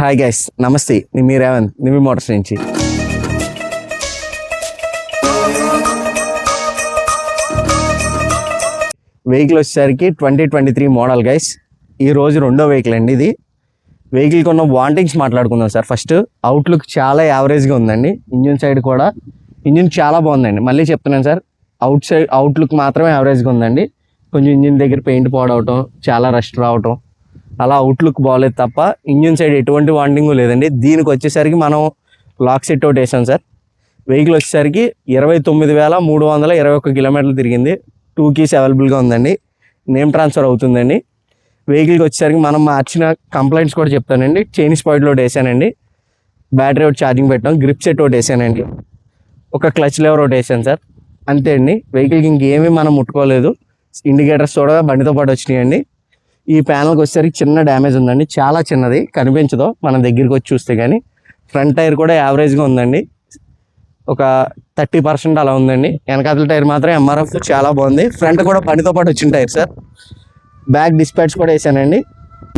Hi guys, నమస్తే. నేను మీ Revanth, నివి Motors నుంచి. వెహికల్ వచ్చేసరికి 2023 మోడల్ గైస్. ఈరోజు రెండో వెహికల్ అండి ఇది. వెహికల్కి ఉన్న వాంటింగ్స్ మాట్లాడుకుందాం సార్. ఫస్ట్ అవుట్లుక్ చాలా యావరేజ్గా ఉందండి. ఇంజిన్ సైడ్ కూడా ఇంజిన్ చాలా బాగుందండి. మళ్ళీ చెప్తున్నాను సార్, అవుట్లుక్ మాత్రమే యావరేజ్గా ఉందండి. కొంచెం ఇంజిన్ దగ్గర పెయింట్ పోవడం, చాలా రస్ట్ రావటం, అలా అవుట్లుక్ బాగోలేదు తప్ప ఇంజిన్ సైడ్ ఎటువంటి వాంటింగ్ లేదండి. దీనికి వచ్చేసరికి మనం లాక్ సెట్ ఒకటి వేసాం సార్. వెహికల్ వచ్చేసరికి 29,321 కిలోమీటర్లు తిరిగింది. 2 keys అవైలబుల్గా ఉందండి. నేమ్ ట్రాన్స్ఫర్ అవుతుందండి. వెహికల్కి వచ్చేసరికి మనం మార్చిన కంప్లైంట్స్ కూడా చెప్తానండి. చైన్ స్పాయిల్ ఒకటి వేసానండి, బ్యాటరీ ఒకటి ఛార్జింగ్ పెట్టాం, గ్రిప్ సెట్ ఒకటి వేసానండి, ఒక క్లచ్ లెవర్ ఒకటి వేసాను సార్. అంతే అండి. వెహికల్కి ఇంకేమీ మనం ముట్టుకోలేదు. ఇండికేటర్స్ కూడా బండితో పాటు వచ్చినాయండి. ఈ ప్యానల్కి వచ్చేసరికి చిన్న డ్యామేజ్ ఉందండి, చాలా చిన్నది, కనిపించదు మనం దగ్గరికి వచ్చి చూస్తే. కానీ ఫ్రంట్ టైర్ కూడా యావరేజ్గా ఉందండి, ఒక 30% అలా ఉందండి. వెనకాతల టైర్ మాత్రం ఎంఆర్ఎఫ్ చాలా బాగుంది. ఫ్రంట్ కూడా బండితో పాటు వచ్చిన టైర్ సార్. బ్యాక్ డిస్పాట్స్ కూడా వేసానండి.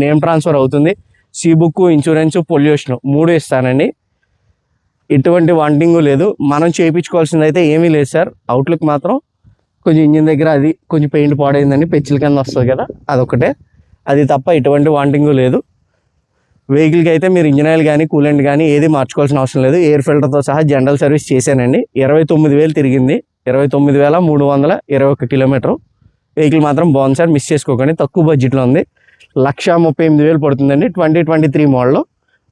నేమ్ ట్రాన్స్ఫర్ అవుతుంది. సీ బుక్, ఇన్సూరెన్స్, పొల్యూషన్ 3 ఇస్తానండి. ఎటువంటి వాంటింగ్ లేదు. మనం చేయించుకోవాల్సింది అయితే ఏమీ లేదు సార్. అవుట్లుక్ మాత్రం కొంచెం ఇంజిన్ దగ్గర అది కొంచెం పెయింట్ పాడైందండి, పెచ్చిల కింద వస్తుంది కదా, అదొకటే. అది తప్ప ఎటువంటి వాంటింగ్ లేదు. వెహికల్కి అయితే మీరు ఇంజిన్ ఆయిల్ కానీ కూలెంట్ కానీ ఏది మార్చుకోవాల్సిన అవసరం లేదు. ఎయిర్ ఫిల్టర్తో సహా జనరల్ సర్వీస్ చేశానండి. 29,000 తిరిగింది. 29,321 కిలోమీటర్. వెహికల్ మాత్రం బాగుంది సార్, మిస్ చేసుకోకండి. తక్కువ బడ్జెట్లో ఉంది. 138,000 పడుతుందండి. 2023 మోడల్లో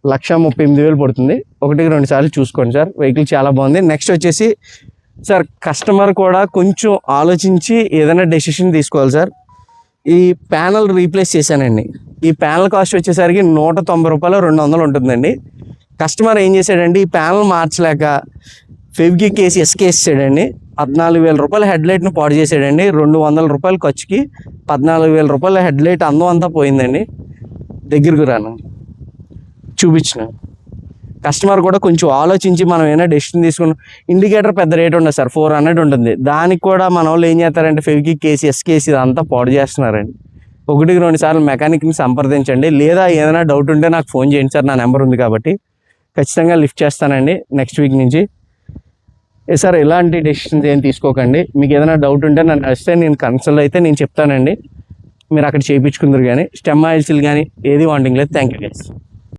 138,000 పడుతుంది. 1-2 సార్లు చూసుకోండి సార్. వెహికల్ చాలా బాగుంది. నెక్స్ట్ వచ్చేసి సార్, కస్టమర్ కూడా కొంచెం ఆలోచించి ఏదైనా డెసిషన్ తీసుకోవాలి సార్. ఈ ప్యానల్ రీప్లేస్ చేశానండి. ఈ ప్యానల్ కాస్ట్ వచ్చేసరికి 190 రూపాయలు 200 ఉంటుందండి. కస్టమర్ ఏం చేశాడండి, ఈ ప్యానల్ మార్చలేక ఫెవిక్విక్ కేసి ఎస్కేసాడండి. 14,000 రూపాయల హెడ్లైట్ను పాడు చేసాడండి. 200 రూపాయల ఖర్చుకి 14,000 రూపాయల హెడ్లైట్ అందం అంతా పోయిందండి. దగ్గరకు రాను చూపించిన కస్టమర్ కూడా కొంచెం ఆలోచించి మనం ఏమైనా డెసిషన్ తీసుకున్నాం. ఇండికేటర్ పెద్ద రేట్ ఉండదు సార్, 400 ఉంటుంది. దానికి కూడా మన వాళ్ళు ఏం చేస్తారంటే ఫెవిక్విక్ కేసి ఎస్కేసి ఇదంతా పాడు చేస్తున్నారండి. 1-2 సార్లు మెకానిక్ని సంప్రదించండి. లేదా ఏదైనా డౌట్ ఉంటే నాకు ఫోన్ చేయండి సార్, నా నెంబర్ ఉంది కాబట్టి ఖచ్చితంగా లిఫ్ట్ చేస్తానండి నెక్స్ట్ వీక్ నుంచి. సార్, ఎలాంటి డెసిషన్స్ ఏం తీసుకోకండి. మీకు ఏదైనా డౌట్ ఉంటే నన్ను వస్తే నేను కన్సల్ట్ అయితే నేను చెప్తానండి. మీరు అక్కడ చేయించుకుందరు. కానీ స్టెమ్ ఆయిల్స్లు కానీ ఏది వాంటింగ్ లేదు. Thank you guys.